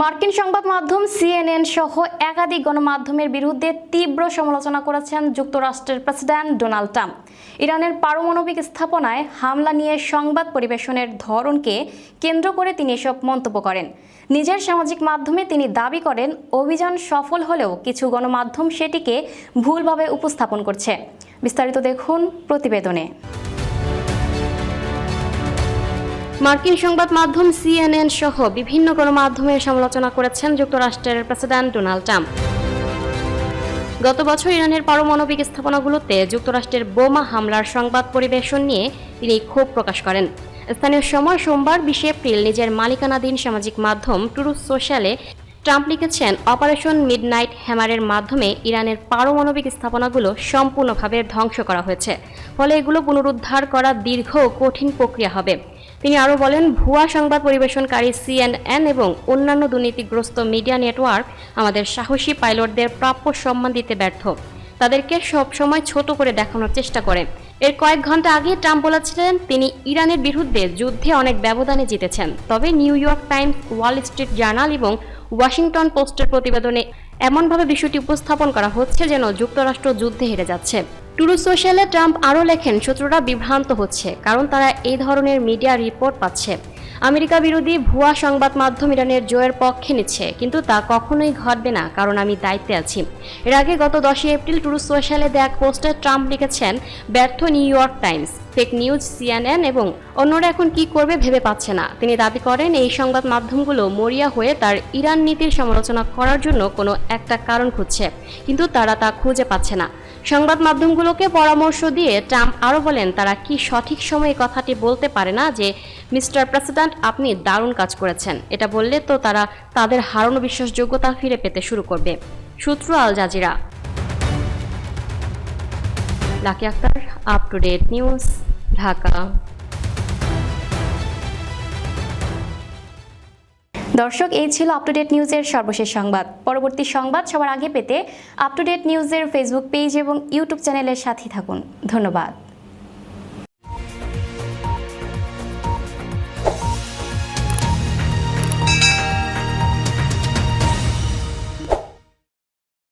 মার্কিন সংবাদ মাধ্যম সিএনএন সহ একাধিক গণমাধ্যমের বিরুদ্ধে তীব্র সমালোচনা করেছেন যুক্তরাষ্ট্রের প্রেসিডেন্ট ডোনাল্ড ট্রাম্প। ইরানের পারমাণবিক স্থাপনায় হামলা নিয়ে সংবাদ পরিবেশনের ধরনকে কেন্দ্র করে তিনি এসব মন্তব্য করেন। নিজের সামাজিক মাধ্যমে তিনি দাবি করেন, অভিযান সফল হলেও কিছু গণমাধ্যম সেটিকে ভুলভাবে উপস্থাপন করছে। বিস্তারিত দেখুন প্রতিবেদনে। মার্কিন সংবাদ মাধ্যম সিএনএন সহ বিভিন্ন গণমাধ্যমের সমালোচনা করেছেন যুক্তরাষ্ট্রের প্রেসিডেন্ট ডোনাল্ড ট্রাম্প। গত বছর ইরানের পারমাণবিক স্থাপনাগুলোতে যুক্তরাষ্ট্রের বোমা হামলার সংবাদ পরিবেশন নিয়ে তিনি ক্ষোভ প্রকাশ করেন। স্থানীয় সময় সোমবার 20 এপ্রিল নিজের মালিকানাধীন সামাজিক মাধ্যম ট্রুথ সোশ্যালে ট্রাম্প লিখেছেন, অপারেশন মিডনাইট হ্যামারের মাধ্যমে ইরানের পারমাণবিক স্থাপনাগুলো সম্পূর্ণভাবে ধ্বংস করা হয়েছে, ফলে এগুলো পুনরুদ্ধার করা দীর্ঘ ও কঠিন প্রক্রিয়া হবে। তিনি আরও বলেন, ভুয়া সংবাদ পরিবেশনকারী সিএনএন এবং অন্যান্য দুর্নীতিগ্রস্ত মিডিয়া নেটওয়ার্ক আমাদের সাহসী পাইলটদের প্রাপ্য সম্মান দিতে ব্যর্থ, তাদেরকে সবসময় ছোট করে দেখানোর চেষ্টা করে। এর কয়েক ঘন্টা আগে ট্রাম্প বলেছিলেন তিনি ইরানের বিরুদ্ধে যুদ্ধে অনেক ব্যবধানে জিতেছেন। তবে new York Times, Wall Street journal এবং ওয়াশিংটন পোস্টের প্রতিবেদনে এমনভাবে বিষয়টি উপস্থাপন করা হচ্ছে যেন যুক্তরাষ্ট্র যুদ্ধে হেরে যাচ্ছে। ট্রুথ সোশ্যালে ট্রাম্প আরও লেখেন, শত্রুরা বিভ্রান্ত হচ্ছে কারণ তারা এই ধরনের মিডিয়া রিপোর্ট পাচ্ছে। আমেরিকা বিরোধী ভুয়া সংবাদ মাধ্যম ইরানের জয়ের পক্ষে নিচ্ছে, কিন্তু তা কখনোই ঘটবে না কারণ আমি দায়িত্বে আছি। এর আগে গত 10 এপ্রিল ট্রুথ সোশ্যালে দেয়া এক পোস্টে ট্রাম্প লিখেছেন, ব্যর্থ new York Times, fake news CNN এবং অন্যরা এখন কি করবে ভেবে পাচ্ছে না। তিনি দাবি করেন, এই সংবাদ মাধ্যমগুলো মরিয়া হয়ে তার ইরান নীতির সমালোচনা করার জন্য কোনো একটা কারণ খুঁজছে, কিন্তু তারা তা খুঁজে পাচ্ছে না। সংবাদ মাধ্যমগুলোকে পরামর্শ দিয়ে ট্রাম্প আরও বলেন, তারা কি সঠিক সময়ে কথাটি বলতে পারে না যে মিস্টার প্রেসিডেন্ট আপনি দারুণ কাজ করেছেন। এটা বললে তো তারা তাদের হারানো বিশ্বাসযোগ্যতা ফিরে পেতে শুরু করবে। সূত্র Al Jazeera. Lucky Akter, up to date news, Dhaka. দর্শক, এই ছিল আপ টু ডেট নিউজের সর্বশেষ সংবাদ। পরবর্তী সংবাদ সবার আগে পেতে আপ টু ডেট নিউজের ফেসবুক পেজ এবং ইউটিউব চ্যানেলের সাথে থাকুন। ধন্যবাদ।